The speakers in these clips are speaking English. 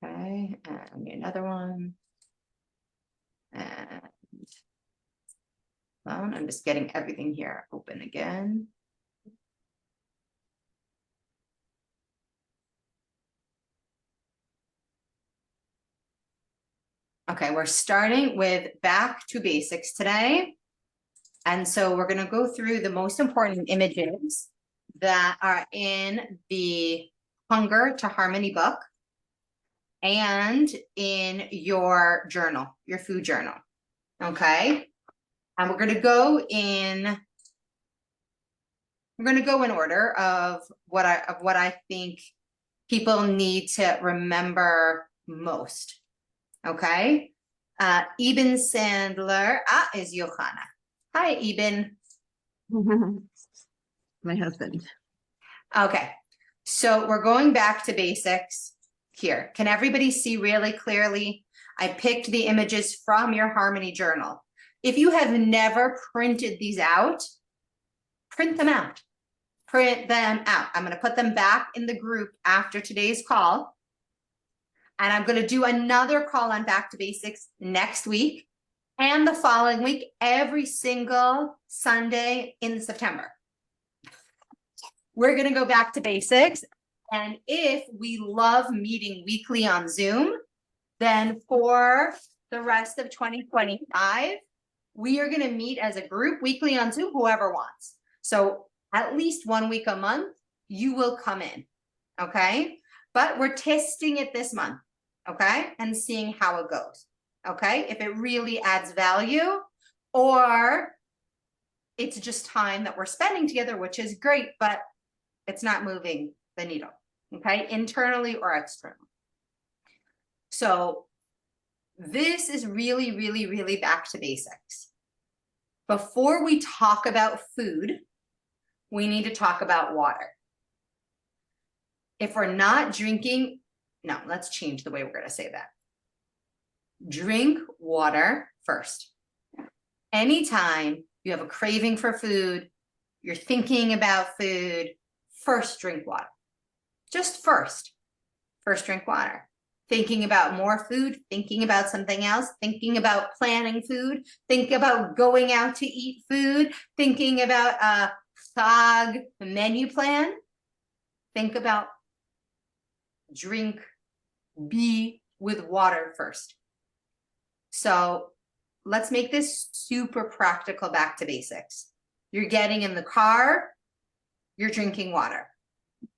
Okay, and another one. And I'm just getting everything here open again. Okay, we're starting with back to basics today. And so we're going to go through the most important images that are in the Hunger to Harmony book and in your journal, your food journal. Okay. And we're going to go in order of what I think people need to remember most. Okay. Eben Sandler is Johanna. Hi, Eben. My husband. Okay, so we're going back to basics here. Can everybody see really clearly? I picked the images from your Harmony journal. If you have never printed these out, print them out. Print them out. I'm going to put them back in the group after today's call. And I'm going to do another call on back to basics next week and the following week, every single Sunday in September. We're going to go back to basics. And if we love meeting weekly on Zoom, then for the rest of 2025, we are going to meet as a group weekly on Zoom, whoever wants. So at least 1 week a month, you will come in. Okay. But we're testing it this month. Okay. And seeing how it goes. Okay. If it really adds value, or it's just time that we're spending together, which is great, but it's not moving the needle. Okay. Internally or externally. So this is really, really, really back to basics. Before we talk about food, we need to talk about water. If we're not drinking, no, let's change the way we're going to say that. Drink water first. Anytime you have a craving for food, you're thinking about food, first drink water. Just first drink water. Thinking about more food, thinking about something else, thinking about planning food, think about going out to eat food, thinking about a chag menu plan. Think about be with water first. So let's make this super practical back to basics. You're getting in the car, you're drinking water.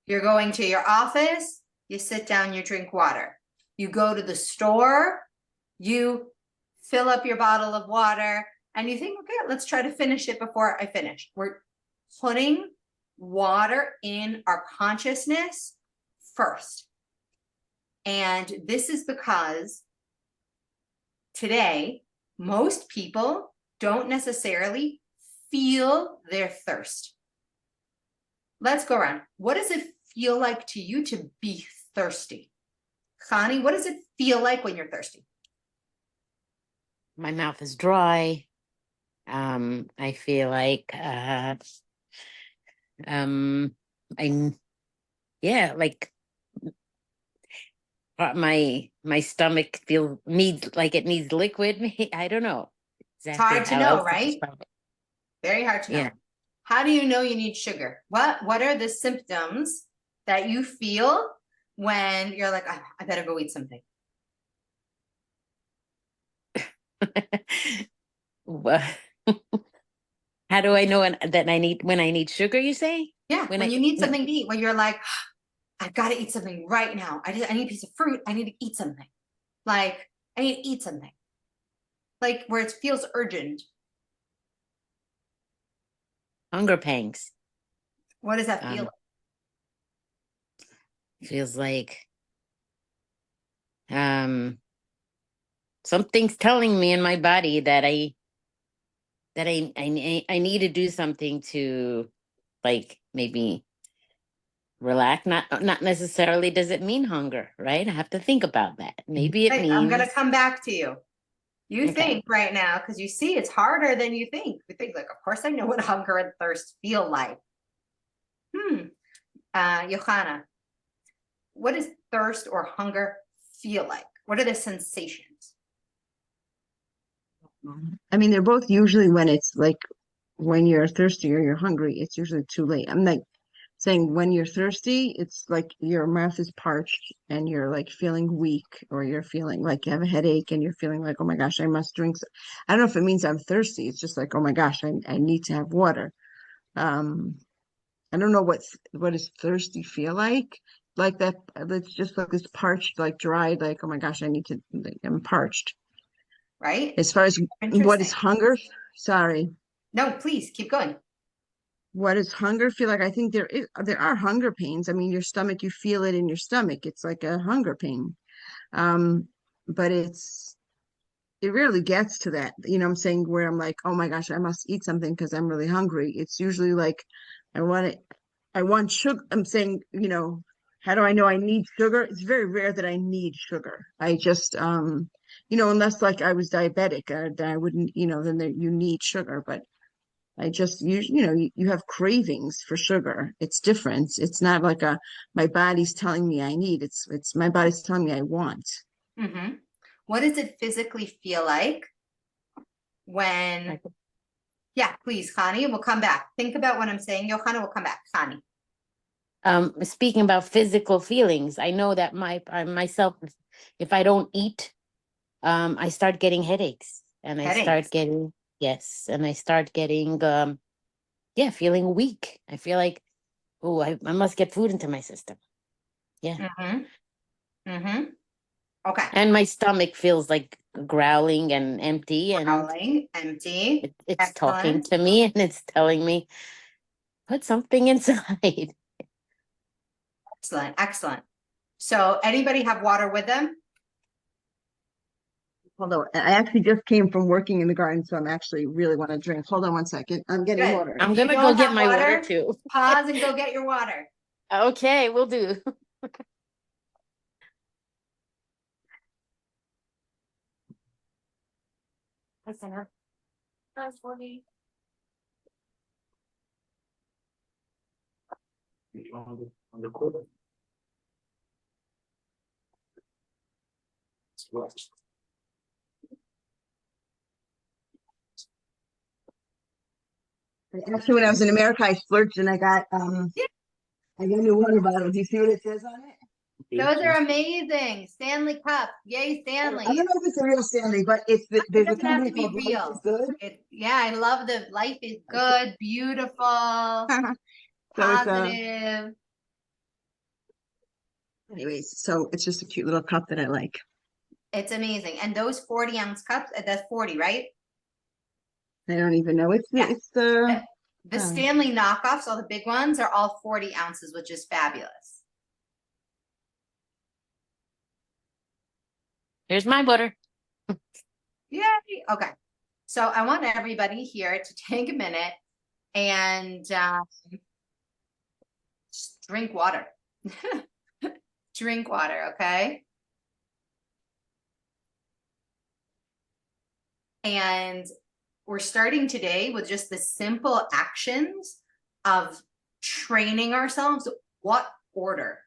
You're going to your office, you sit down, you drink water. You go to the store, you fill up your bottle of water, and you think, okay, let's try to finish it before I finish. We're putting water in our consciousness first. And this is because today, most people don't necessarily feel their thirst. Let's go around. What does it feel like to you to be thirsty? Connie, what does it feel like when you're thirsty? My mouth is dry. I feel like my stomach needs liquid. I don't know exactly. It's hard to know, right? Very hard to know. Yeah. How do you know you need sugar? What are the symptoms that you feel when you're like, I better go eat something? Well, how do I know when I need sugar, you say? Yeah, when you need something to eat, when you're like, I've got to eat something right now. I need a piece of fruit. I need to eat something. Like, I need to eat something. Like where it feels urgent. Hunger pangs. What does that feel like? Feels like something's telling me in my body that I need to do something to, like, maybe relax. Not necessarily does it mean hunger, right? I have to think about that. Maybe it means. I'm gonna come back to you. You Okay. think right now, because you see it's harder than you think. You think like, of course I know what hunger and thirst feel like. Johanna, what does thirst or hunger feel like? What are the sensations? I mean, they're both usually when it's like when you're thirsty or you're hungry, it's usually too late. I'm like saying when you're thirsty, it's like your mouth is parched and you're like feeling weak, or you're feeling like you have a headache and you're feeling like, oh my gosh, I must drink. I don't know if it means I'm thirsty. It's just like, oh my gosh, I need to have water. Um, I don't know what does thirsty feel like that. It's just like this parched, like dried, like, oh my gosh, I need to, like, I'm parched. Right? As far as what is Interesting. hunger, sorry, No, please keep going. what does hunger feel like? I think there are hunger pains. I mean, your stomach, you feel it in your stomach. It's like a hunger pain. Um, but it rarely gets to that, what I'm saying, where I'm like, oh my gosh, I must eat something because I'm really hungry. It's usually like I want it, I want sugar. I'm saying, how do I know I need sugar? It's very rare that I need sugar. I just unless like I was diabetic, then I wouldn't, then you need sugar. But I just you have cravings for sugar. It's different. It's not like my body's telling me I need. It's my body's telling me I want. Mm-hmm. What does it physically feel like when, yeah, please, Connie, we'll come back. Think about what I'm saying. Johanna will come back. Connie. Speaking about physical feelings, I know that myself, if I don't eat, I start getting headaches, and I start Headaches. getting, yes, and I start getting, yeah, feeling weak. I feel like, oh, I must get food into my system. Yeah. Mm-hmm. Mm-hmm. Okay. And my stomach feels like growling and empty, and Growling, empty. it's talking Excellent. to me, and it's telling me, put something inside. Excellent. Excellent. So anybody have water with them? Hold on. I actually just came from working in the garden, so I'm actually really want to drink. Hold on one second. I'm getting Good. water. If I'm you gonna go don't get have my water water, too. pause and go get your water. Okay, we'll do. That's funny. On the quarter. Actually, when I was in America, I splurged and I got a new water bottle. Do you see what it says on it? Those are amazing. Stanley Cup. Yay, Stanley. I don't know if it's a real Stanley, but It there's a doesn't have company to be called Life is real. Good. Yeah, I love the life is good, beautiful, So it's a positive. anyways, so it's just a cute little cup that I like. It's amazing. And those 40-ounce cups, that's 40, right? I don't even know. Yeah. It's the The Stanley knockoffs, all the big ones, are all 40 ounces, which is fabulous. Here's my butter. Yay. Okay. So I want everybody here to take a minute and just drink water. Drink water, okay? And we're starting today with just the simple actions of training ourselves. What order?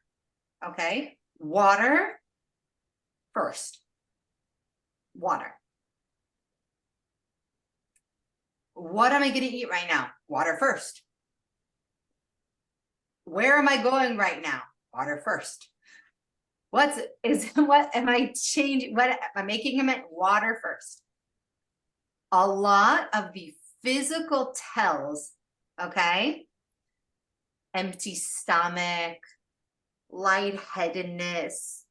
Okay. Water first. Water. What am I going to eat right now? Water first. Where am I going right now? Water first. What am I changing? What am I making him at? Water first. A lot of the physical tells, okay? Empty stomach, lightheadedness,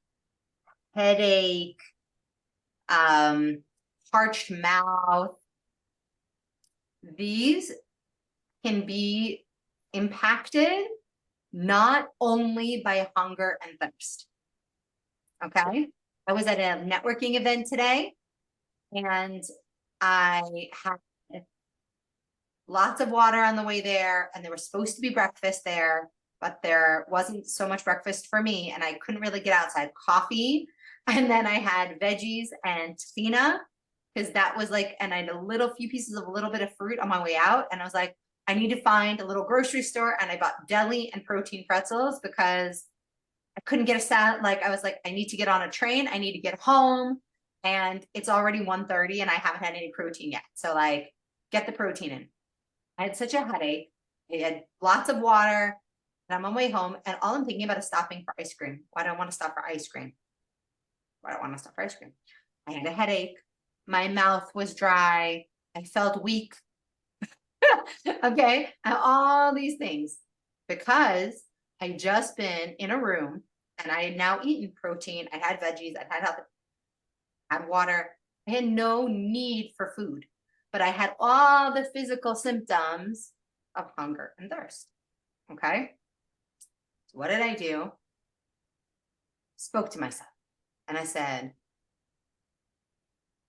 headache, parched mouth. These can be impacted not only by hunger and thirst. Okay. I was at a networking event today and I had lots of water on the way there, and there was supposed to be breakfast there, but there wasn't so much breakfast for me and I couldn't really get outside. Coffee, and then I had veggies and tahina, because that was like, and I had a little few pieces of a little bit of fruit on my way out. And I was like, I need to find a little grocery store. And I bought deli and protein pretzels because I couldn't get a salad. Like I was like, I need to get on a train. I need to get home. And it's already 1:30 and I haven't had any protein yet. So like, get the protein in. I had such a headache. I had lots of water and I'm on my way home. And all I'm thinking about is stopping for ice cream. Why do I want to stop for ice cream? Why do I want to stop for ice cream? I had a headache. My mouth was dry. I felt weak. Okay. And all these things because I just been in a room and I had now eaten protein. I had veggies. I had healthy, had water. I had no need for food, but I had all the physical symptoms of hunger and thirst. Okay. So what did I do? Spoke to myself and I said,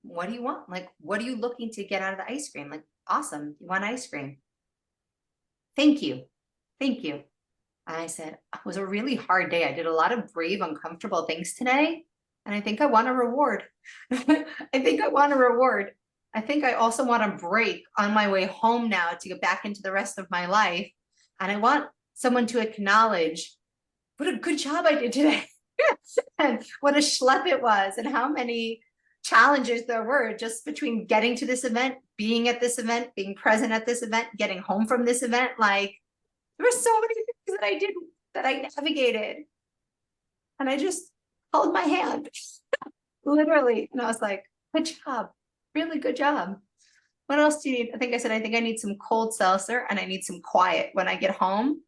what do you want? Like, what are you looking to get out of the ice cream? Like, awesome. You want ice cream? Thank you. Thank you. And I said, it was a really hard day. I did a lot of brave, uncomfortable things today. And I think I want a reward. I think I want a reward. I think I also want a break on my way home now to get back into the rest of my life. And I want someone to acknowledge what a good job I did today. And what a schlep it was and how many challenges there were just between getting to this event, being at this event, being present at this event, getting home from this event. Like there were so many things that I did that I navigated. And I just held my hand, literally. And I was like, good job, really good job. What else do you need? I think I need some cold seltzer and I need some quiet when I get home.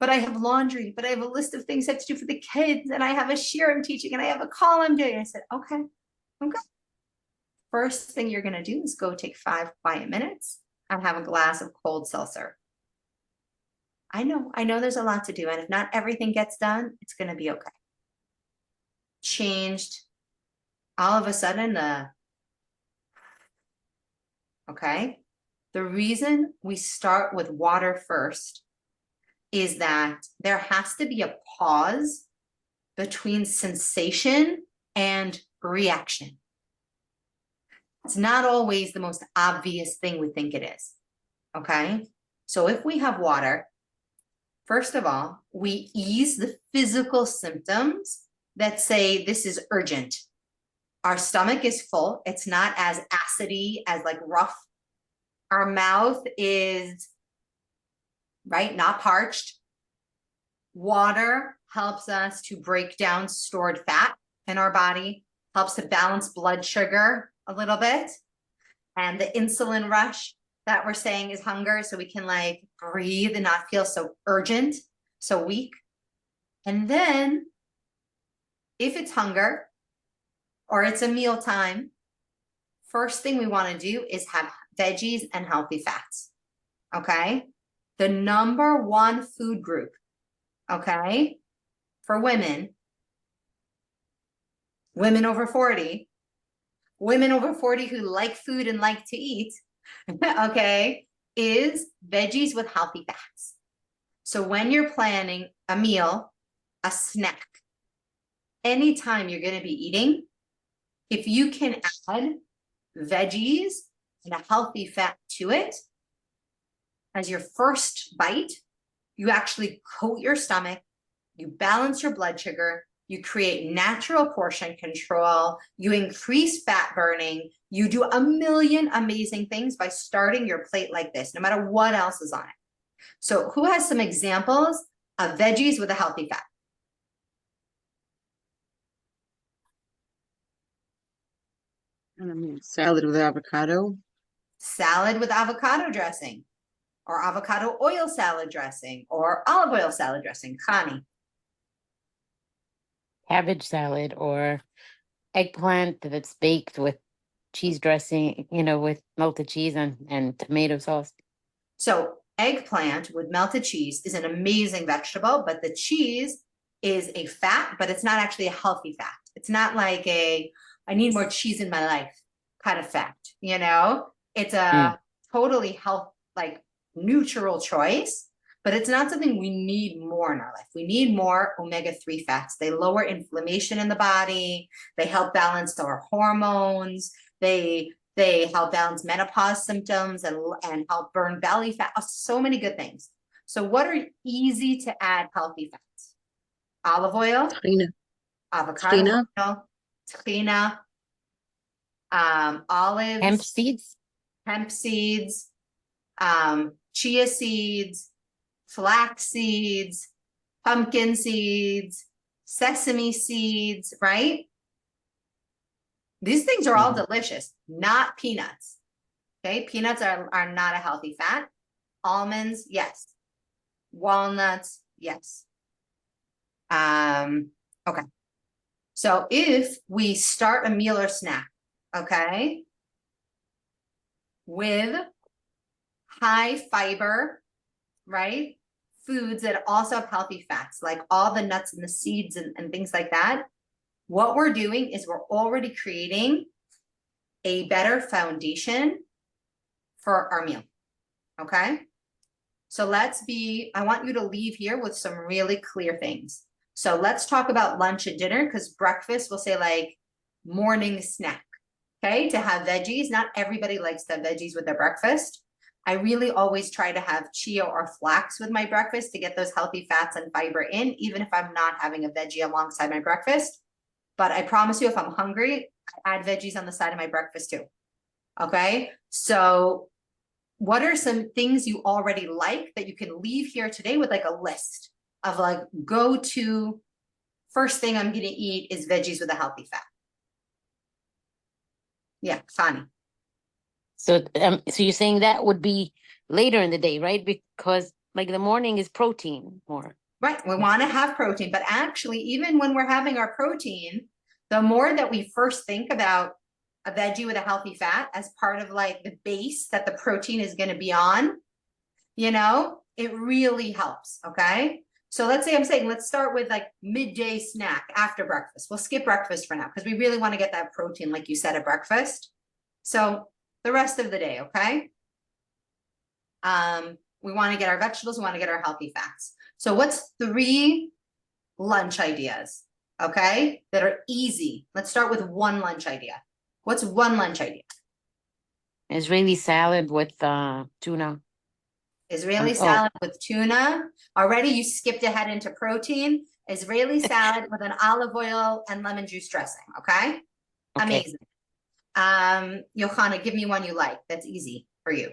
But I have laundry, but I have a list of things I have to do for the kids. And I have a shear I'm teaching and I have a call I'm doing. I said, okay. First thing you're going to do is go take 5 quiet minutes and have a glass of cold seltzer. I know there's a lot to do. And if not everything gets done, it's going to be okay. Changed all of a sudden. Okay. The reason we start with water first is that there has to be a pause between sensation and reaction. It's not always the most obvious thing we think it is. Okay. So if we have water, first of all, we ease the physical symptoms that say this is urgent. Our stomach is full. It's not as acidy as like rough. Our mouth is right, not parched. Water helps us to break down stored fat in our body, helps to balance blood sugar a little bit. And the insulin rush that we're saying is hunger. So we can like breathe and not feel so urgent, so weak. And then if it's hunger or it's a meal time, first thing we want to do is have veggies and healthy fats. Okay. The number one food group, okay, for women over 40, women over 40 who like food and like to eat, okay, is veggies with healthy fats. So when you're planning a meal, a snack, anytime you're going to be eating, if you can add veggies and a healthy fat to it, as your first bite, you actually coat your stomach, you balance your blood sugar, you create natural portion control, you increase fat burning, you do a million amazing things by starting your plate like this, no matter what else is on it. So who has some examples of veggies with a healthy fat? I mean, salad with avocado. Salad with avocado dressing, or avocado oil salad dressing, or olive oil salad dressing. Connie. Cabbage salad or eggplant that's baked with cheese dressing, with melted cheese and tomato sauce. So eggplant with melted cheese is an amazing vegetable, but the cheese is a fat, but it's not actually a healthy fat. It's not like I need more cheese in my life kind of fat, It's a totally neutral choice, but it's not something we need more in our life. We need more omega-3 fats. They lower inflammation in the body. They help balance our hormones. They help balance menopause symptoms and help burn belly fat. So many good things. So what are easy to add healthy fats? Olive oil, Tahina. avocado Tahina. oil, tahina, Hemp olives, seeds. hemp seeds, chia seeds, flax seeds, pumpkin seeds, sesame seeds, right? These things are all delicious, not peanuts. Okay, peanuts are not a healthy fat. Almonds, yes. Walnuts, yes. Okay. So if we start a meal or snack, okay, with high fiber, right? Foods that also have healthy fats, like all the nuts and the seeds and things like that. What we're doing is we're already creating a better foundation for our meal. Okay. So I want you to leave here with some really clear things. So let's talk about lunch and dinner, because breakfast, we'll say like morning snack. Okay. To have veggies. Not everybody likes to have veggies with their breakfast. I really always try to have chia or flax with my breakfast to get those healthy fats and fiber in, even if I'm not having a veggie alongside my breakfast. But I promise you, if I'm hungry, I add veggies on the side of my breakfast too. Okay. So what are some things you already like that you can leave here today with like a list of like go to first thing I'm going to eat is veggies with a healthy fat? Yeah, Connie. So you're saying that would be later in the day, right? Because like the morning is protein more. Right. We want to have protein, but actually, even when we're having our protein, the more that we first think about a veggie with a healthy fat as part of like the base that the protein is going to be on, it really helps. Okay. So let's say I'm saying, let's start with like midday snack after breakfast. We'll skip breakfast for now because we really want to get that protein, like you said, at breakfast. So the rest of the day. Okay. We want to get our vegetables. We want to get our healthy fats. So what's 3 lunch ideas, okay, that are easy? Let's start with one lunch idea. What's one lunch idea? Israeli salad with tuna. Israeli salad with tuna. Already you skipped ahead into protein. Israeli salad with an olive oil and lemon juice dressing, okay? Amazing. Johanna, give me one you like that's easy for you.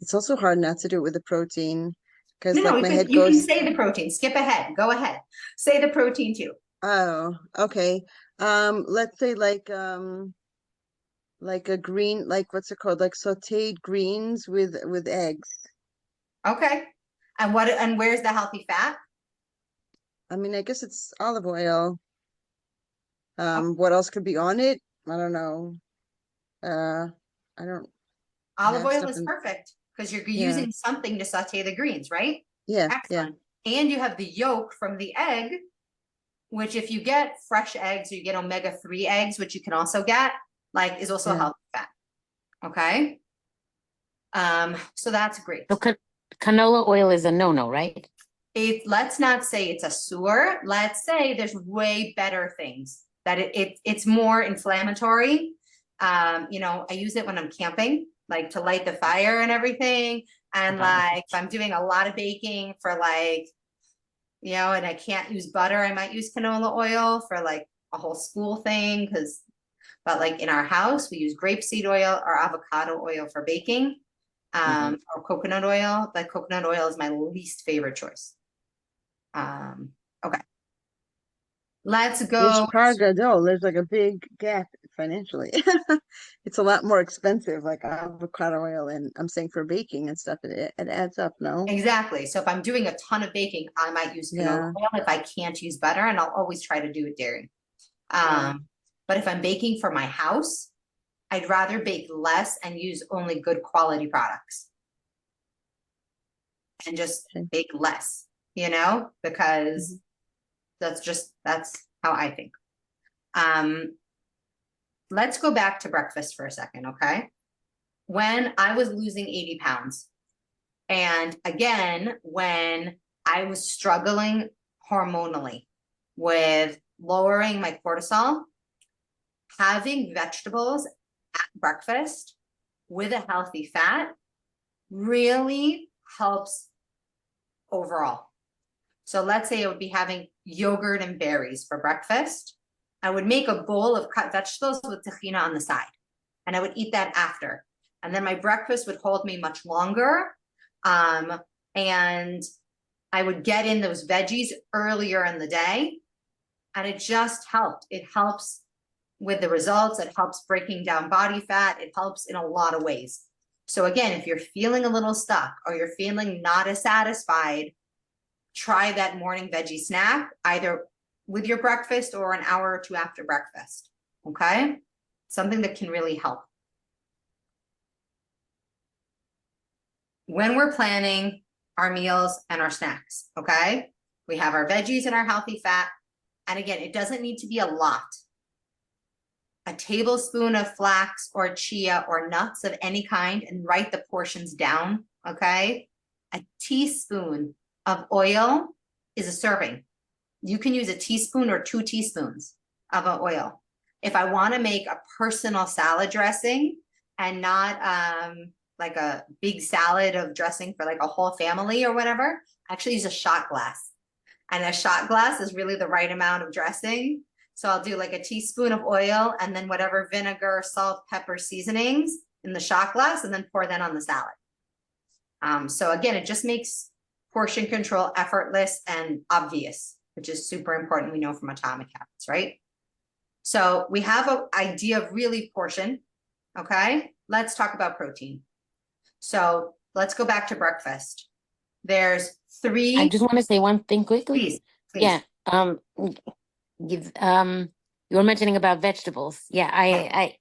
It's also hard not to do it with the protein because No, like my head you can goes. say the protein. Skip ahead. Go ahead. Say the protein too. Oh, okay. Let's say like a green, like what's it called? Like sauteed greens with eggs. Okay. And where's the healthy fat? I mean, I guess it's olive oil. What else could be on it? I don't know. I don't Olive have oil stuff is in. perfect because you're Yeah. using something to saute the greens, right? Yeah, Excellent. And you have the yolk from the egg, which if you get fresh eggs or you get omega-3 eggs, which you can also get, like is also a Yeah. healthy fat. Okay. So that's great. So canola oil is a no-no, right? Let's not say it's a sewer. Let's say there's way better things that it's more inflammatory. I use it when I'm camping, like to light the fire and everything. And like if I'm doing a lot of baking for like, and I can't use butter, I might use canola oil for like a whole school thing. But like in our house, we use grapeseed oil or avocado oil for baking, or coconut oil. But coconut oil is my least favorite choice. Okay. Let's go. There's like a big gap financially. It's a lot more expensive, like avocado oil, and I'm saying for baking and stuff, it adds up, no? Exactly. So if I'm doing a ton of baking, I might use canola oil if I can't use butter, and I'll always try to do it dairy. But if I'm baking for my house, I'd rather bake less and use only good quality products. And just bake less, because that's how I think. Let's go back to breakfast for a second, okay? When I was losing 80 pounds, and again, when I was struggling hormonally with lowering my cortisol, having vegetables at breakfast with a healthy fat really helps overall. So let's say I would be having yogurt and berries for breakfast. I would make a bowl of cut vegetables with tahina on the side, and I would eat that after. And then my breakfast would hold me much longer. And I would get in those veggies earlier in the day. And it just helped. It helps with the results. It helps breaking down body fat. It helps in a lot of ways. So again, if you're feeling a little stuck or you're feeling not as satisfied, try that morning veggie snack, either with your breakfast or an hour or two after breakfast. Okay? Something that can really help. When we're planning our meals and our snacks, okay? We have our veggies and our healthy fat. And again, it doesn't need to be a lot. A tablespoon of flax or chia or nuts of any kind, and write the portions down, okay? A teaspoon of oil is a serving. You can use a teaspoon or 2 teaspoons of oil. If I want to make a personal salad dressing and not like a big salad of dressing for like a whole family or whatever, I actually use a shot glass. And a shot glass is really the right amount of dressing. So I'll do like a teaspoon of oil and then whatever vinegar, salt, pepper, seasonings in the shot glass, and then pour that on the salad. So again, it just makes portion control effortless and obvious, which is super important. We know from Atomic Habits, right? So we have an idea of really portion. Okay, let's talk about protein. So let's go back to breakfast. There's 3. I just want to say one thing quickly. Please. Yeah. You were mentioning about vegetables. Yeah, I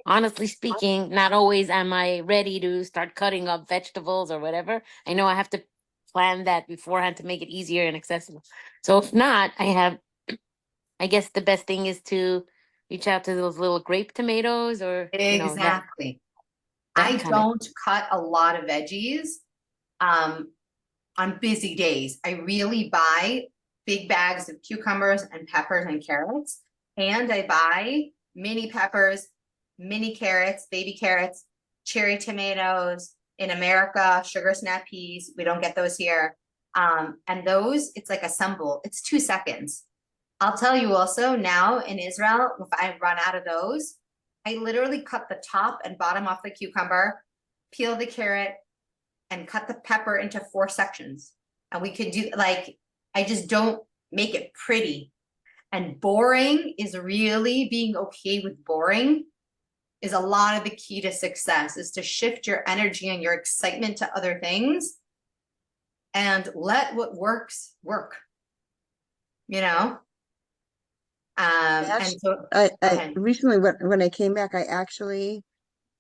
honestly speaking, not always am I ready to start cutting up vegetables or whatever. I know I have to plan that beforehand to make it easier and accessible. So if not, I guess the best thing is to reach out to those little grape tomatoes or Exactly. that I kind of. don't cut a lot of veggies on busy days. I really buy big bags of cucumbers and peppers and carrots, and I buy mini peppers, mini carrots, baby carrots, cherry tomatoes. In America, sugar snap peas, we don't get those here. And those, it's like a assemble. It's 2 seconds. I'll tell you also now in Israel, if I run out of those, I literally cut the top and bottom off the cucumber, peel the carrot, and cut the pepper into 4 sections. And we could do like, I just don't make it pretty. And boring is really being okay with boring is a lot of the key to success, is to shift your energy and your excitement to other things and let what works work, you know? And so I recently when I came back, I actually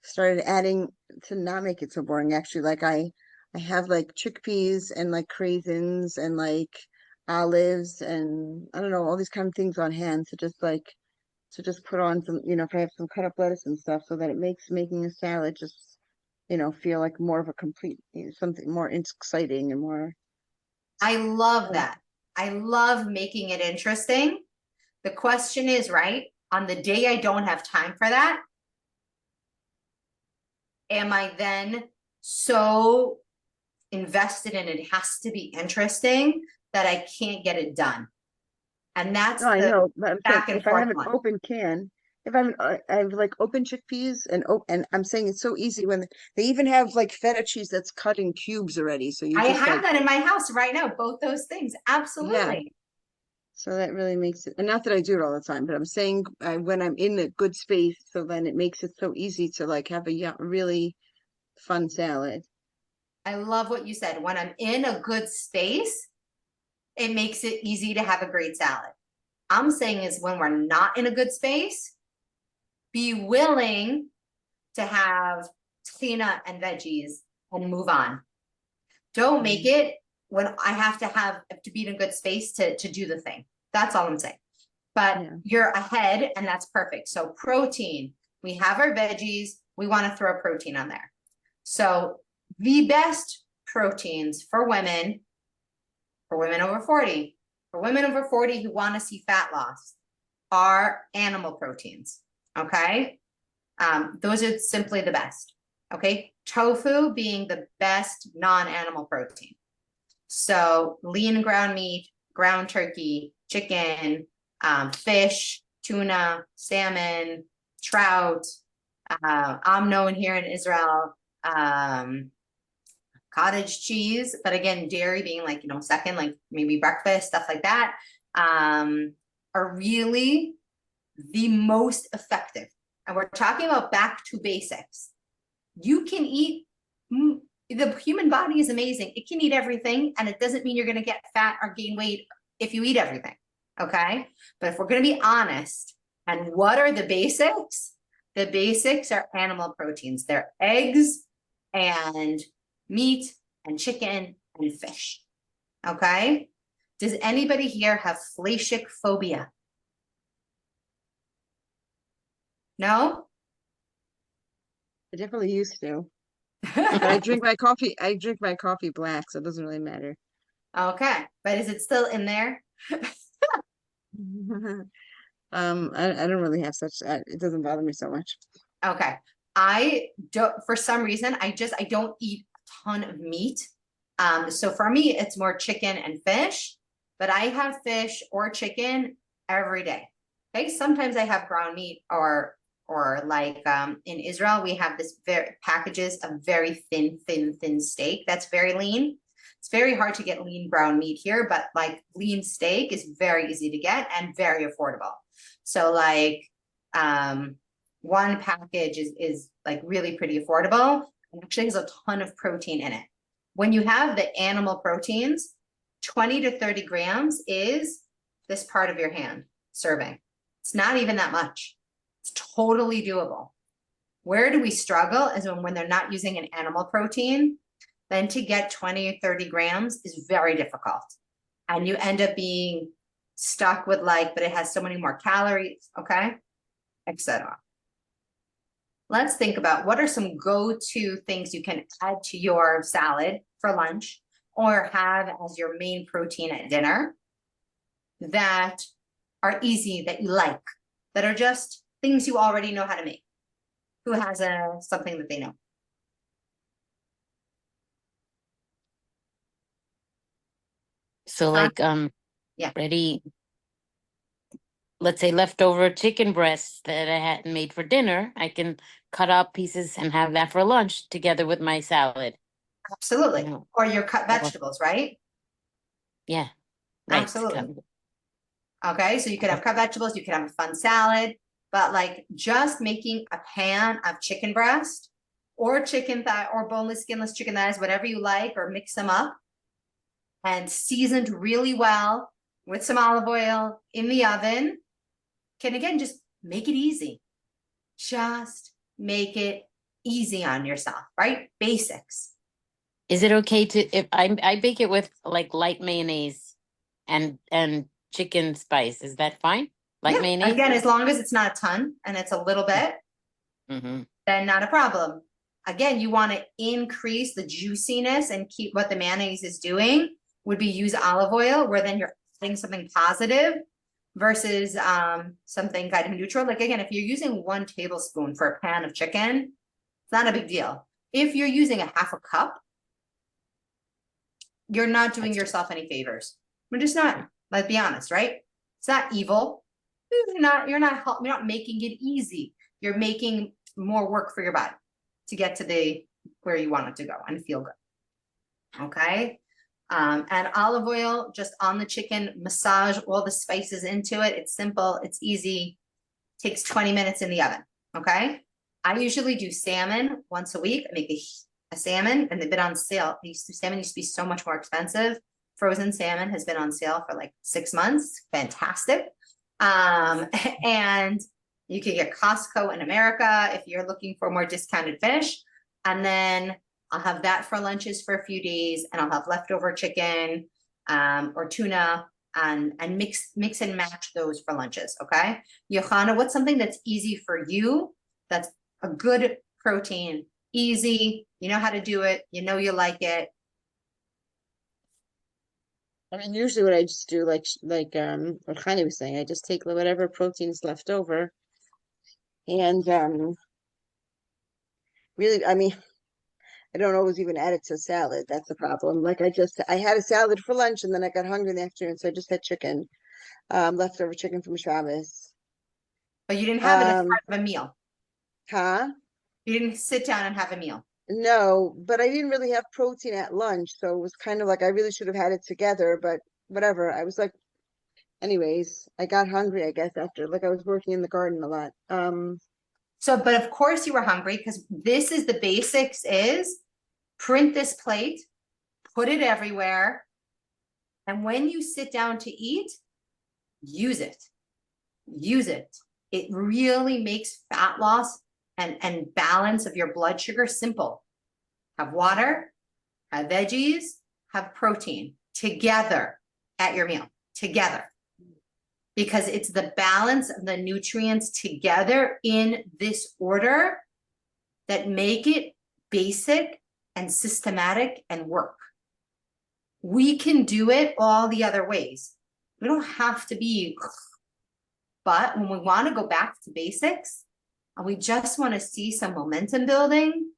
started adding to not make it so boring. Actually, like I have like chickpeas and like craisins and like olives and I don't know, all these kind of things on hand to just put on some, if I have some cut up lettuce and stuff, so that it makes making a salad just, feel like more of a complete, something more exciting and more. I love that. I love making it interesting. The question is, right, on the day I don't have time for that, am I then so invested in it has to be interesting that I can't get it done? And that's No, I the know, but I'm back saying and if I have forth an one. open can, I have like open chickpeas and I'm saying it's so easy when they even have like feta cheese that's cut in cubes already. So you I just have like, that in my house right now, both those things. yeah. Absolutely. So that really makes it, and not that I do it all the time, but I'm saying when I'm in a good space, so then it makes it so easy to like have a really fun salad. I love what you said. When I'm in a good space, it makes it easy to have a great salad. I'm saying is when we're not in a good space, be willing to have tahina and veggies and move on. Don't make it when I have to be in a good space to do the thing. That's all I'm saying. But you're ahead and that's perfect. So protein, we have our veggies. We want to throw protein on there. So the best proteins for women over 40, for women over 40 who want to see fat loss are animal proteins. Okay. Those are simply the best. Okay. Tofu being the best non-animal protein. So lean ground meat, ground turkey, chicken, fish, tuna, salmon, trout. I'm known here in Israel, cottage cheese, but again, dairy being like, second, like maybe breakfast, stuff like that, are really the most effective. And we're talking about back to basics. You can eat, the human body is amazing. It can eat everything, and it doesn't mean you're going to get fat or gain weight if you eat everything. Okay. But if we're going to be honest, and what are the basics? The basics are animal proteins. They're eggs and meat and chicken and fish. Okay. Does anybody here have fleischic phobia? No? I definitely used to. But I drink my coffee black, so it doesn't really matter. Okay. But is it still in there? I don't really have such, it doesn't bother me so much. Okay. I don't, for some reason, I don't eat a ton of meat. So for me, it's more chicken and fish, but I have fish or chicken every day. Okay. Sometimes I have ground meat or like, in Israel, we have this packages of very thin steak. That's very lean. It's very hard to get lean ground meat here, but like lean steak is very easy to get and very affordable. So like, one package is like really pretty affordable and actually has a ton of protein in it. When you have the animal proteins, 20 to 30 grams is this part of your hand serving. It's not even that much. It's totally doable. Where do we struggle is when they're not using an animal protein, then to get 20 or 30 grams is very difficult. And you end up being stuck with like, but it has so many more calories, okay, etc. Let's think about what are some go-to things you can add to your salad for lunch or have as your main protein at dinner that are easy, that you like, that are just things you already know how to make. Who has something that they know? So like Yeah. ready, let's say leftover chicken breasts that I hadn't made for dinner, I can cut up pieces and have that for lunch together with my salad. Absolutely. Yeah. Or your cut vegetables, right? Yeah. Right. Absolutely. Okay, so you could have cut vegetables, you could have a fun salad, but like just making a pan of chicken breast or chicken thigh or boneless, skinless chicken thighs, whatever you like, or mix them up and seasoned really well with some olive oil in the oven can again just make it easy. Just make it easy on yourself, right? Basics. Is it okay to if I bake it with like light mayonnaise and chicken spice? Is that fine? Light Yeah, mayonnaise? again, as long as it's not a ton and it's a little bit, Mm-hmm. then not a problem. Again, you want to increase the juiciness and keep what the mayonnaise is doing would be use olive oil, where then you're adding something positive versus something kind of neutral. Like again, if you're using 1 tablespoon for a pan of chicken, it's not a big deal. If you're using a half a cup, you're not doing yourself any favors. We're just not, let's be honest, right? It's not evil. You're not making it easy. You're making more work for your body to get to where you want it to go and feel good. Okay. And olive oil just on the chicken, massage all the spices into it. It's simple, it's easy, takes 20 minutes in the oven. Okay. I usually do salmon once a week. I make a salmon, and they've been on sale. Salmon used to be so much more expensive. Frozen salmon has been on sale for like 6 months. Fantastic. And you can get Costco in America if you're looking for more discounted fish. And then I'll have that for lunches for a few days, and I'll have leftover chicken or tuna and mix and match those for lunches. Okay. Johanna, what's something that's easy for you? That's a good protein, easy. You know how to do it. You know, you like it. I mean, usually what I just do, what Khani was saying, I just take whatever protein is left over, and really, I mean, I don't always even add it to salad. That's the problem. I had a salad for lunch, and then I got hungry in the afternoon, so I just had chicken, leftover chicken from Shabbos. But you didn't have it as Um, part of a meal. huh? You didn't sit down and have a meal. No, but I didn't really have protein at lunch, so it was kind of like I really should have had it together, but whatever. I was like, anyways, I got hungry, I guess, after I was working in the garden a lot. So, but of course you were hungry because this is the basics is print this plate, put it everywhere. And when you sit down to eat, use it. Use it. It really makes fat loss and balance of your blood sugar simple. Have water, have veggies, have protein together at your meal, together. Because it's the balance of the nutrients together in this order that make it basic and systematic and work. We can do it all the other ways. We don't have to be, but when we want to go back to basics and we just want to see some momentum building,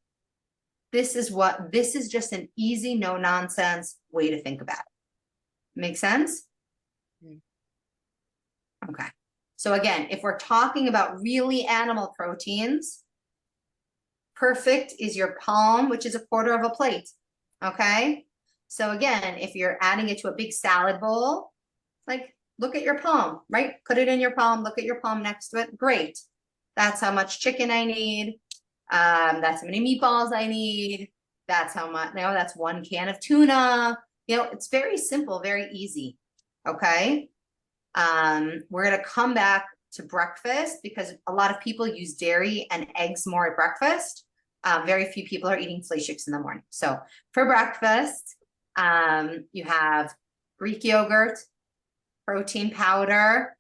this is just an easy, no nonsense way to think about it. Make sense? Okay. So again, if we're talking about really animal proteins, perfect is your palm, which is a quarter of a plate. Okay. So again, if you're adding it to a big salad bowl, like look at your palm, right? Put it in your palm, look at your palm next to it. Great. That's how much chicken I need. That's how many meatballs I need. That's how much, that's 1 can of tuna. It's very simple, very easy. Okay. We're going to come back to breakfast because a lot of people use dairy and eggs more at breakfast. Very few people are eating fleischiks in the morning. So for breakfast, you have Greek yogurt, protein powder,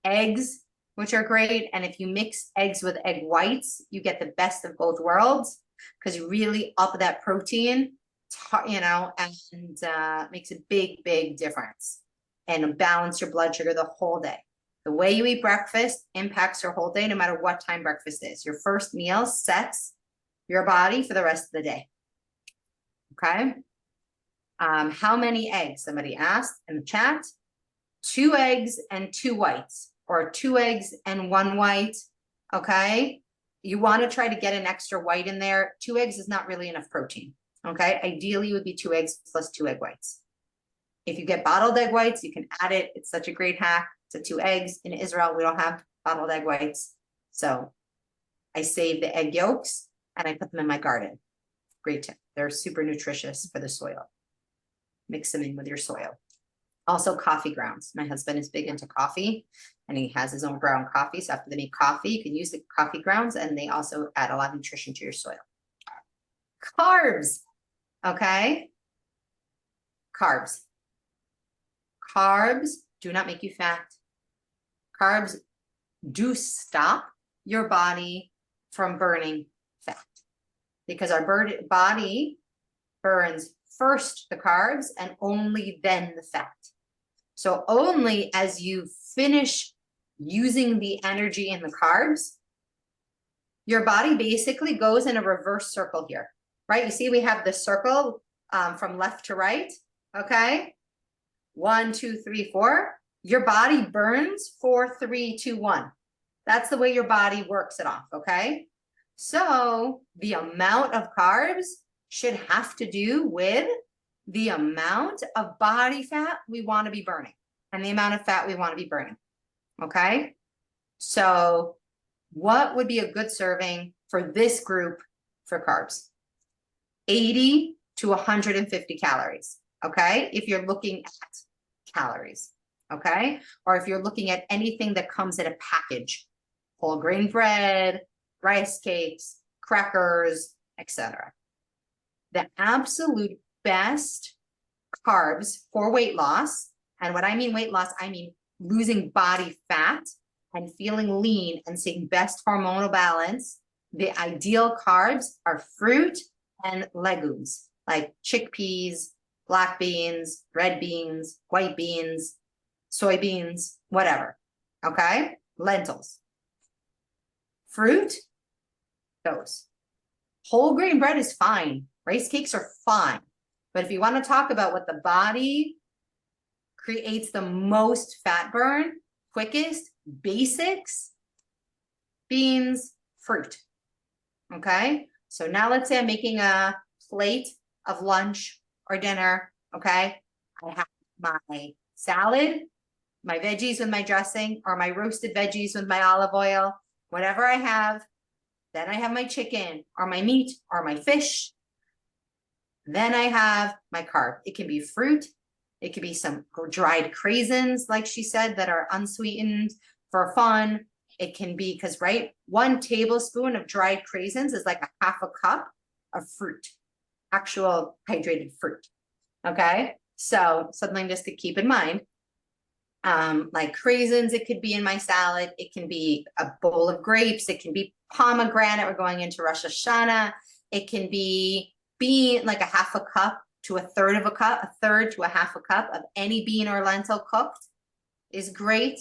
eggs, which are great. And if you mix eggs with egg whites, you get the best of both worlds because you really up that protein, and makes a big, big difference and balance your blood sugar the whole day. The way you eat breakfast impacts your whole day, no matter what time breakfast is. Your first meal sets your body for the rest of the day. Okay. How many eggs? Somebody asked in the chat. 2 eggs and 2 whites, or 2 eggs and 1 white. Okay. You want to try to get an extra white in there. 2 eggs is not really enough protein. Okay. Ideally, it would be 2 eggs plus 2 egg whites. If you get bottled egg whites, you can add it. It's such a great hack to 2 eggs. In Israel, we don't have bottled egg whites. So I save the egg yolks and I put them in my garden. Great tip. They're super nutritious for the soil. Mix them in with your soil. Also coffee grounds. My husband is big into coffee and he has his own ground coffee. So after they make coffee, you can use the coffee grounds and they also add a lot of nutrition to your soil. Carbs. Okay. Carbs. Carbs do not make you fat. Carbs do stop your body from burning fat because our body burns first the carbs and only then the fat. So only as you finish using the energy in the carbs, your body basically goes in a reverse circle here, right? You see, we have the circle from left to right. Okay. 1, 2, 3, 4. Your body burns 4, 3, 2, 1. That's the way your body works it off. Okay. So the amount of carbs should have to do with the amount of body fat we want to be burning and the amount of fat we want to be burning. Okay. So what would be a good serving for this group for carbs? 80 to 150 calories. Okay. If you're looking at calories. Okay. Or if you're looking at anything that comes in a package, whole grain bread, rice cakes, crackers, etc. The absolute best carbs for weight loss, and what I mean weight loss, I mean losing body fat and feeling lean and seeing best hormonal balance. The ideal carbs are fruit and legumes like chickpeas, black beans, red beans, white beans, soybeans, whatever. Okay? Lentils. Fruit, those. Whole grain bread is fine. Rice cakes are fine. But if you want to talk about what the body creates the most fat burn, quickest, basics, beans, fruit. Okay? So now let's say I'm making a plate of lunch or dinner. Okay? I have my salad, my veggies with my dressing, or my roasted veggies with my olive oil, whatever I have. Then I have my chicken or my meat or my fish. Then I have my carb. It can be fruit. It could be some dried craisins, like she said, that are unsweetened for fun. It can be, because, right, 1 tablespoon of dried craisins is like a half a cup of fruit, actual hydrated fruit. Okay, so something just to keep in mind. Like craisins, it could be in my salad. It can be a bowl of grapes. It can be pomegranate. We're going into Rosh Hashanah. It can be bean, like a half a cup to a third of a cup, a third to a half a cup of any bean or lentil cooked is great.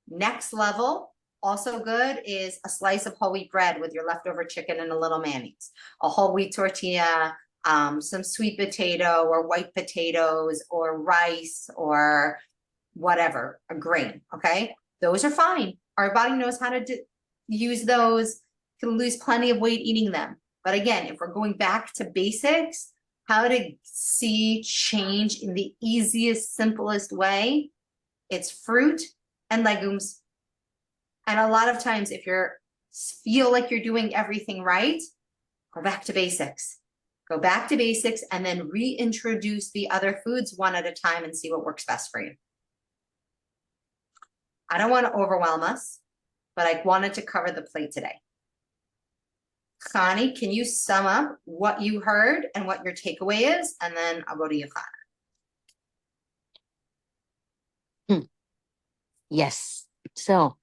Next level, also good, is a slice of whole wheat bread with your leftover chicken and a little mayonnaise. A whole wheat tortilla, some sweet potato or white potatoes or rice or whatever, a grain, okay? Those are fine. Our body knows how to use those, can lose plenty of weight eating them. But again, if we're going back to basics, how to see change in the easiest, simplest way, it's fruit and legumes. And a lot of times, if you feel like you're doing everything right, go back to basics. Go back to basics and then reintroduce the other foods one at a time and see what works best for you. I don't want to overwhelm us, but I wanted to cover the plate today. Connie, can you sum up what you heard and what your takeaway is? And then I'll go to you, Connie. Yes. So,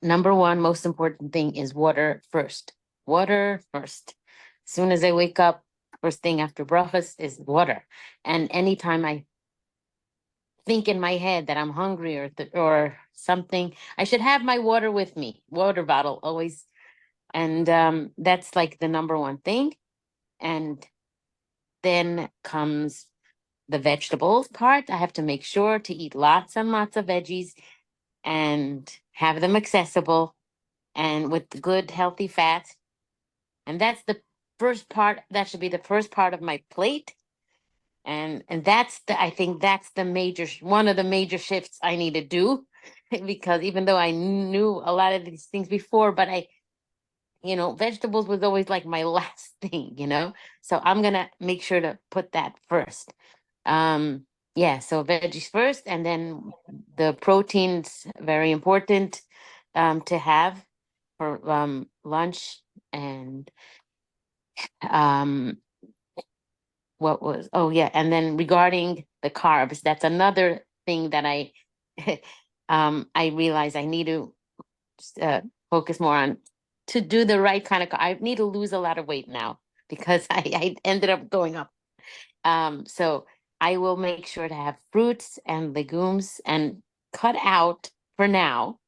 number 1, most important thing is water first. Water first. As soon as I wake up, first thing after breakfast is water. And anytime I think in my head that I'm hungry or something, I should have my water with me, water bottle always. And that's like the number 1 thing. And then comes the vegetables part. I have to make sure to eat lots and lots of veggies and have them accessible and with good healthy fat. And that's the first part. That should be the first part of my plate. And that's I think that's one of the major shifts I need to do, because even though I knew a lot of these things before, but vegetables was always like my last thing, so I'm gonna make sure to put that first. Yeah, so veggies first, and then the proteins, very important to have for lunch. And and then regarding the carbs, that's another thing that I I realize I need to focus more on, to do the right kind of. I need to lose a lot of weight now because I ended up going up. So I will make sure to have fruits and legumes and cut out for now,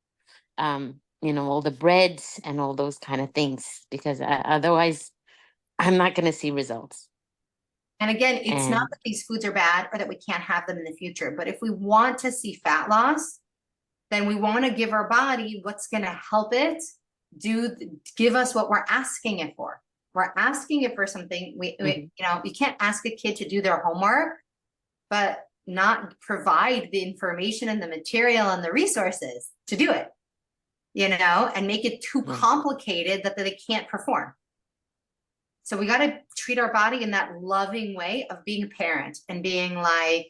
all the breads and all those kind of things, because otherwise I'm not going to see results. And again, it's not that these foods are bad or that we can't have them in the future, but if we want to see fat loss, then we want to give our body what's going to help it give us what we're asking it for. We're asking it for something. You can't ask a kid to do their homework, but not provide the information and the material and the resources to do it, and make it too complicated that they can't perform. So we got to treat our body in that loving way of being a parent and being like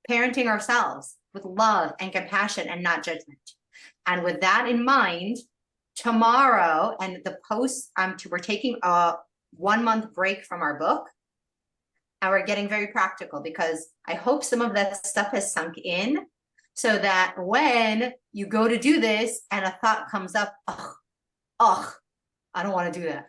parenting ourselves with love and compassion and not judgment. And with that in mind, tomorrow and the post, we're taking a 1-month break from our book, and we're getting very practical, because I hope some of that stuff has sunk in, so that when you go to do this and a thought comes up, I don't want to do that.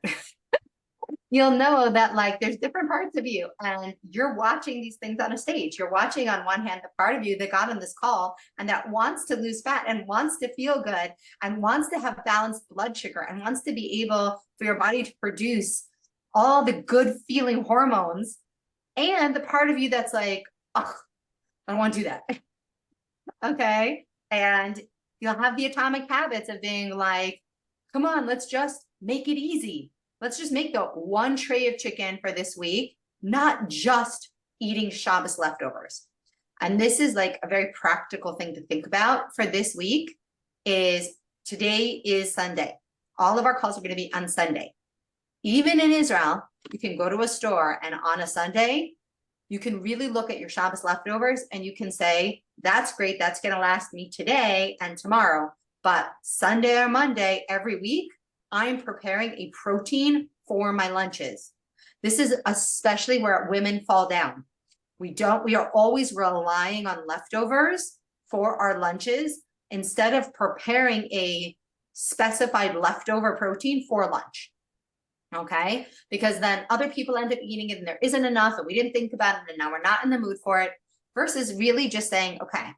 you'll know that like there's different parts of you and you're watching these things on a stage. You're watching on one hand the part of you that got on this call and that wants to lose fat and wants to feel good and wants to have balanced blood sugar and wants to be able for your body to produce all the good feeling hormones, and the part of you that's like, oh, I don't want to do that. Okay. And you'll have the atomic habits of being like, come on, let's just make it easy. Let's just make the one tray of chicken for this week, not just eating Shabbos leftovers. And this is like a very practical thing to think about for this week is today is Sunday. All of our calls are going to be on Sunday. Even in Israel, you can go to a store and on a Sunday, you can really look at your Shabbos leftovers and you can say, that's great. That's going to last me today and tomorrow. But Sunday or Monday, every week, I'm preparing a protein for my lunches. This is especially where women fall down. We are always relying on leftovers for our lunches instead of preparing a specified leftover protein for lunch. Okay, because then other people end up eating it and there isn't enough and we didn't think about it and now we're not in the mood for it, versus really just saying, okay,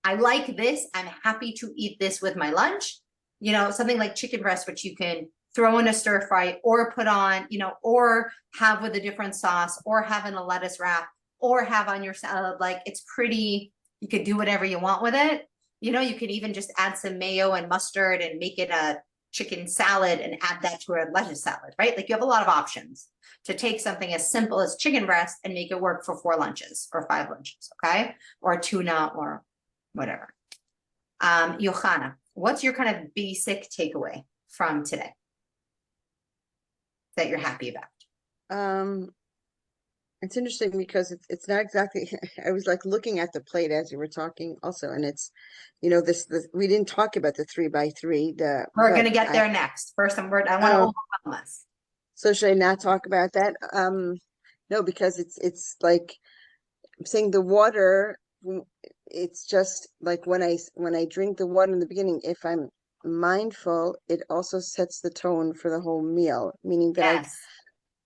I like this, I'm happy to eat this with my lunch. You know, something like chicken breast, which you can throw in a stir fry or put on, you know, or have with a different sauce or have in a lettuce wrap or have on your salad. Like it's pretty, you could do whatever you want with it. You know, you could even just add some mayo and mustard and make it a chicken salad and add that to a lettuce salad, right? Like you have a lot of options to take something as simple as chicken breast and make it work for 4 lunches or 5 lunches, okay? Or tuna or whatever. Johanna, what's your kind of basic takeaway from today that you're happy about? It's interesting because it's not exactly, I was like looking at the plate as you were talking also, and it's, you know, this we didn't talk about the 3x3. We're going to get there next. First, I want to overwhelm us. So should I not talk about that? No, because it's like I'm saying the water, it's just like when I drink the water in the beginning, if I'm mindful, it also sets the tone for the whole meal, meaning that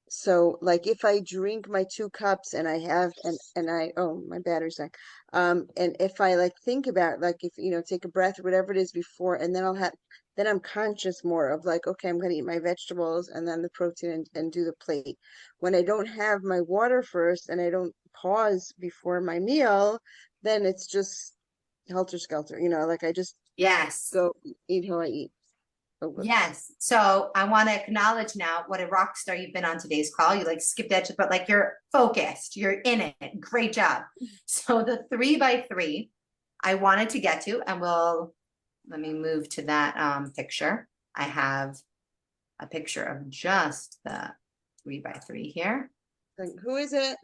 so like if I drink my 2 cups and I have and I oh my battery's dying. And if I like think about like if you know take a breath or whatever it is before, and then I'm conscious more of like, okay, I'm gonna eat my vegetables and then the protein and do the plate. When I don't have my water first and I don't pause before my meal, then it's just helter skelter, you know, like I just go eat how I eat. Oh, yes. So I want to acknowledge now what a rock star you've been on today's call. You like skipped edges, but like you're focused, you're in it. Great job. So the 3x3 I wanted to get to, and let me move to that picture. I have a picture of just the 3x3 here. Who is it?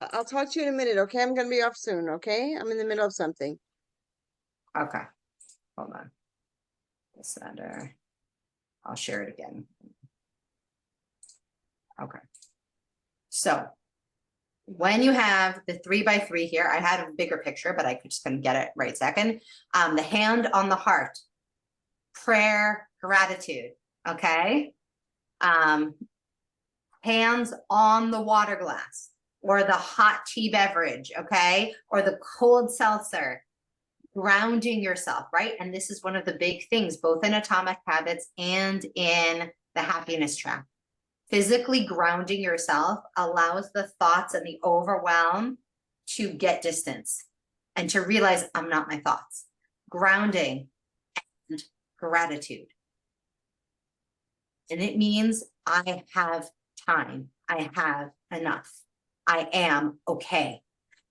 I'll talk to you in a minute, okay? I'm gonna be off soon, okay? I'm in the middle of something. Okay. Hold on. This under, I'll share it again. Okay. So when you have the 3x3 here, I had a bigger picture, but I just couldn't get it right second. The hand on the heart, prayer, gratitude. Okay. Hands on the water glass or the hot tea beverage. Okay. Or the cold seltzer. Grounding yourself, right? And this is one of the big things, both in Atomic Habits and in the Happiness Trap. Physically grounding yourself allows the thoughts and the overwhelm to get distance and to realize I'm not my thoughts. Grounding and gratitude. And it means I have time. I have enough. I am okay.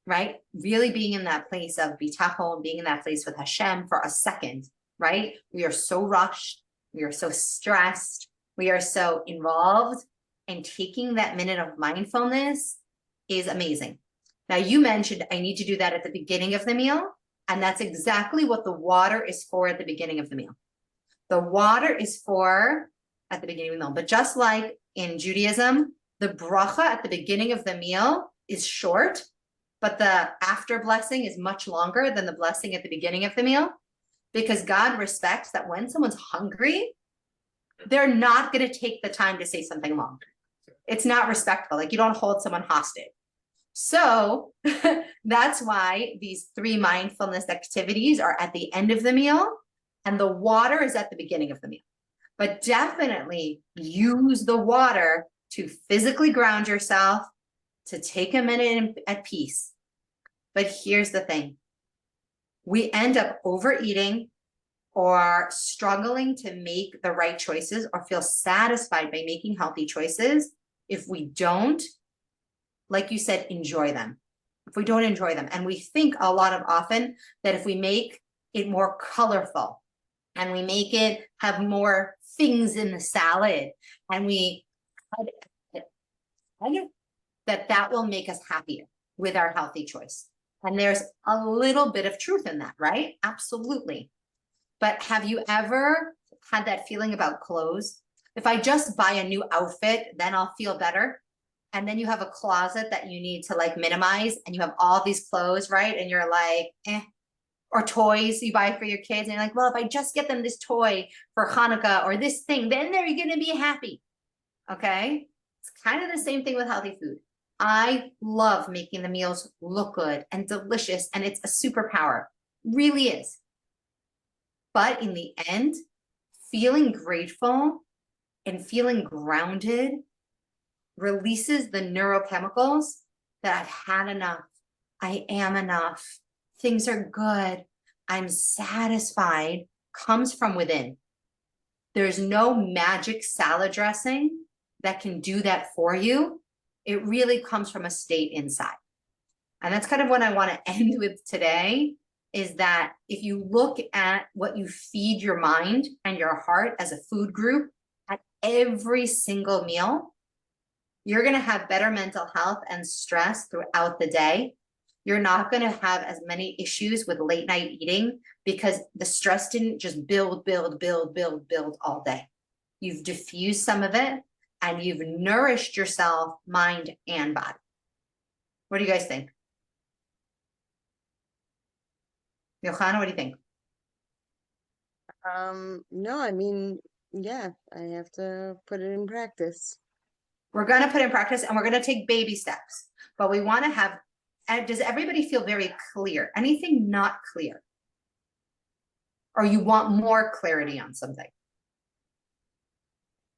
Right? Really being in that place of bitachon, being in that place with Hashem for a second, right? We are so rushed. We are so stressed. We are so involved, and taking that minute of mindfulness is amazing. Now you mentioned I need to do that at the beginning of the meal, and that's exactly what the water is for at the beginning of the meal. The water is for at the beginning of the meal, but just like in Judaism, the bracha at the beginning of the meal is short, but the after blessing is much longer than the blessing at the beginning of the meal, because God respects that when someone's hungry, they're not going to take the time to say something long. It's not respectful. Like you don't hold someone hostage. So that's why these 3 mindfulness activities are at the end of the meal and the water is at the beginning of the meal. But definitely use the water to physically ground yourself, to take a minute at peace. But here's the thing. We end up overeating or struggling to make the right choices or feel satisfied by making healthy choices if we don't, like you said, enjoy them. If we don't enjoy them. And we think a lot of often that if we make it more colorful and we make it have more things in the salad and we that will make us happier with our healthy choice. And there's a little bit of truth in that, right? Absolutely. But have you ever had that feeling about clothes? If I just buy a new outfit, then I'll feel better. And then you have a closet that you need to like minimize and you have all these clothes, right? And you're like, eh. Or toys you buy for your kids. And you're like, well, if I just get them this toy for Hanukkah or this thing, then they're going to be happy. Okay. It's kind of the same thing with healthy food. I love making the meals look good and delicious. And it's a superpower. Really is. But in the end, feeling grateful and feeling grounded releases the neurochemicals that I've had enough. I am enough. Things are good. I'm satisfied, comes from within. There's no magic salad dressing that can do that for you. It really comes from a state inside. And that's kind of what I want to end with today, is that if you look at what you feed your mind and your heart as a food group at every single meal, you're going to have better mental health and stress throughout the day. You're not going to have as many issues with late night eating because the stress didn't just build all day. You've diffused some of it and you've nourished yourself, mind and body. What do you guys think? Johanna, what do you think? No, I mean, yeah, I have to put it in practice. We're going to put in practice and we're going to take baby steps, but we want to have, does everybody feel very clear? Anything not clear? Or you want more clarity on something?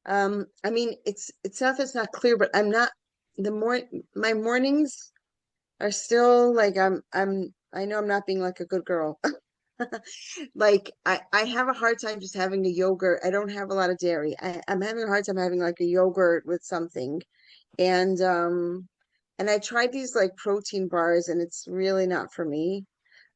I mean, it's not that it's not clear, but I'm not, my mornings are still like, I know I'm not being like a good girl. Like I have a hard time just having a yogurt. I don't have a lot of dairy. I'm having a hard time having like a yogurt with something. And I tried these like protein bars and it's really not for me.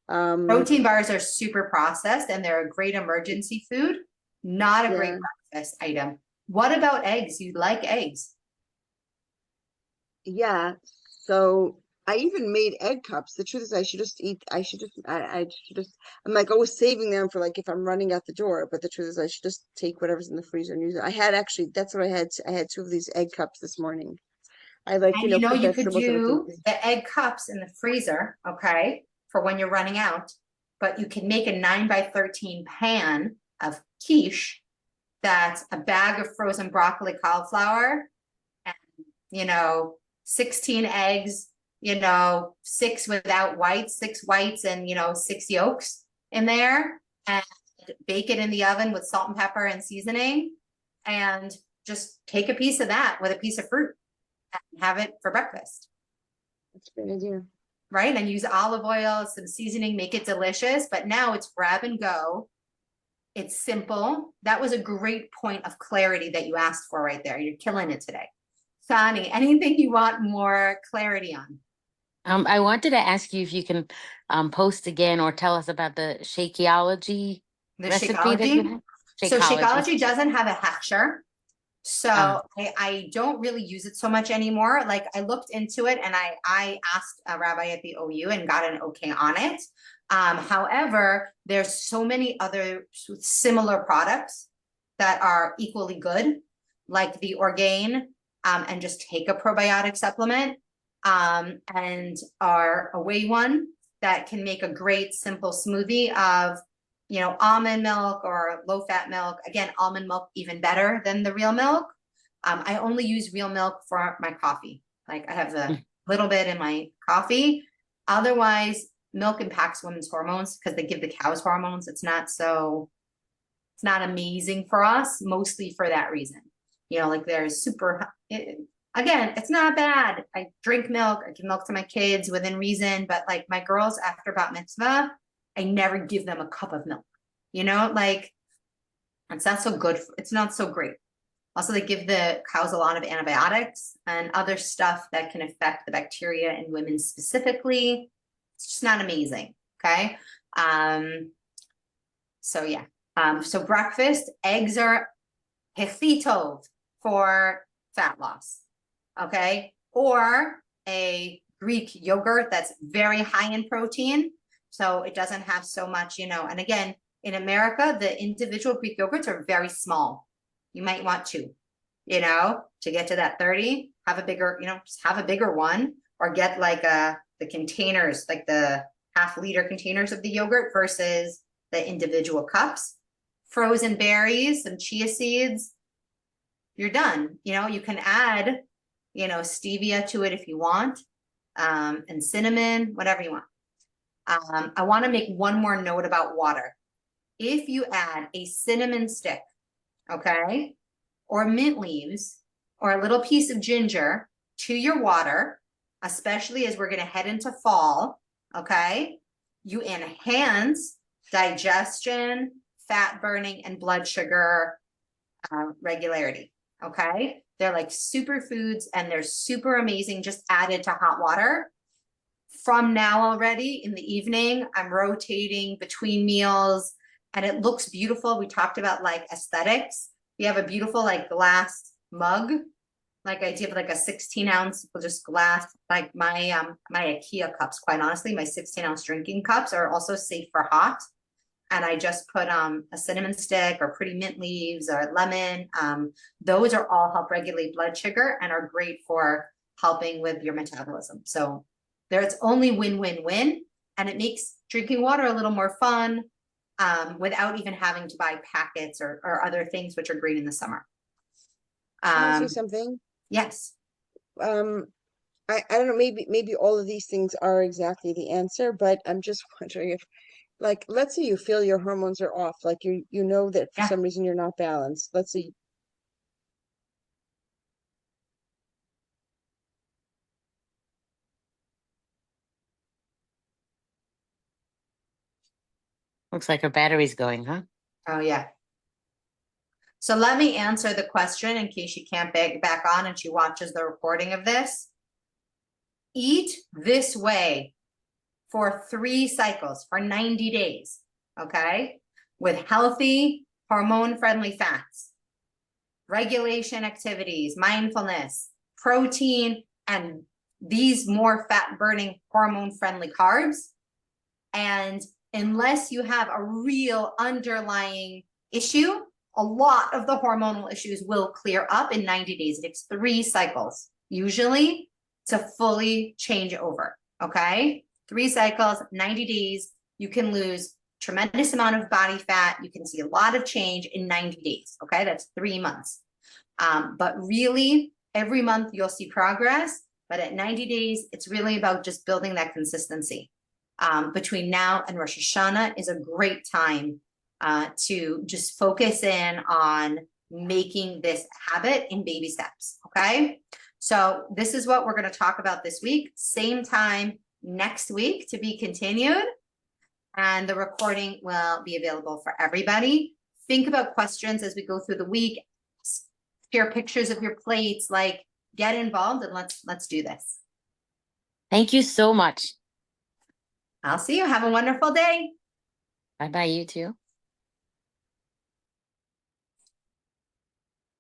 Protein bars are super processed and they're a great emergency food, not a great Yeah. breakfast item. What about eggs? You like eggs? Yeah. So I even made egg cups. The truth is I should just I'm like always saving them for like if I'm running out the door, but the truth is I should just take whatever's in the freezer and use it. I had actually, that's what I had. I had 2 of these egg cups this morning. I like, And you know, put you could vegetables in do it. the egg cups in the freezer, okay, for when you're running out, but you can make a 9x13 pan of quiche. That's a bag of frozen broccoli, cauliflower, and 16 eggs, 6 without whites, 6 whites and 6 yolks in there, and bake it in the oven with salt and pepper and seasoning, and just take a piece of that with a piece of fruit and have it for breakfast. That's a great idea. Right? And use olive oil, some seasoning, make it delicious, but now it's grab and go. It's simple. That was a great point of clarity that you asked for right there. You're killing it today. Sani, anything you want more clarity on? I wanted to ask you if you can post again or tell us about the Shakeology The recipe that you Shakeology? have. So Shakeology doesn't have a hechsher. So Ah. I don't really use it so much anymore. Like I looked into it and I asked a rabbi at the OU and got an okay on it. However, there's so many other similar products that are equally good, like the Orgain, and just take a probiotic supplement, and our Away one that can make a great simple smoothie of almond milk or low fat milk. Again, almond milk even better than the real milk. I only use real milk for my coffee. Like I have a little bit in my coffee. Otherwise, milk impacts women's hormones because they give the cows hormones. It's not amazing for us, mostly for that reason. Like there's again, it's not bad. I drink milk, I give milk to my kids within reason, but like my girls after bat mitzvah, I never give them a cup of milk, like it's not so good. It's not so great. Also, they give the cows a lot of antibiotics and other stuff that can affect the bacteria in women specifically. It's just not amazing. Okay. So yeah. So breakfast, eggs are hechitov for fat loss. Okay. Or a Greek yogurt that's very high in protein. So it doesn't have so much, and again, in America, the individual Greek yogurts are very small. You might want to get to that 30, have a bigger, just have a bigger one, or get like the containers, like the half-liter containers of the yogurt versus the individual cups. Frozen berries, some chia seeds, you're done. You can add, stevia to it if you want, and cinnamon, whatever you want. I want to make one more note about water. If you add a cinnamon stick, okay, or mint leaves, or a little piece of ginger to your water, especially as we're going to head into fall, okay, you enhance digestion, fat burning, and blood sugar regularity, okay? They're like superfoods and they're super amazing, just added to hot water. From now already in the evening, I'm rotating between meals and it looks beautiful. We talked about like aesthetics. We have a beautiful like glass mug. Like I did like a 16-ounce just glass, like my IKEA cups, quite honestly, my 16-ounce drinking cups are also safe for hot. And I just put a cinnamon stick or pretty mint leaves or lemon. Those are all help regulate blood sugar and are great for helping with your metabolism. So it's only win-win-win, and it makes drinking water a little more fun without even having to buy packets or other things, which are great in the summer. Can I say something? Yes. I don't know, maybe all of these things are exactly the answer, but I'm just wondering if, like, let's say you feel your hormones are off, like you know that for Yeah. some reason you're not balanced. Let's say Looks like her battery's going, huh? Oh, yeah. So let me answer the question in case she can't back on and she watches the recording of this. Eat this way for 3 cycles, for 90 days, okay? With healthy, hormone-friendly fats, regulation activities, mindfulness, protein, and these more fat-burning, hormone-friendly carbs. And unless you have a real underlying issue, a lot of the hormonal issues will clear up in 90 days. It takes 3 cycles, usually, to fully change over, okay? 3 cycles, 90 days, you can lose tremendous amount of body fat. You can see a lot of change in 90 days, okay? That's 3 months. But really, every month you'll see progress, but at 90 days, it's really about just building that consistency. Between now and Rosh Hashanah is a great time to just focus in on making this habit in baby steps, okay? So this is what we're going to talk about this week. Same time next week to be continued. And the recording will be available for everybody. Think about questions as we go through the week. Share pictures of your plates, like get involved, and let's do this. Thank you so much. I'll see you. Have a wonderful day. Bye-bye, you too.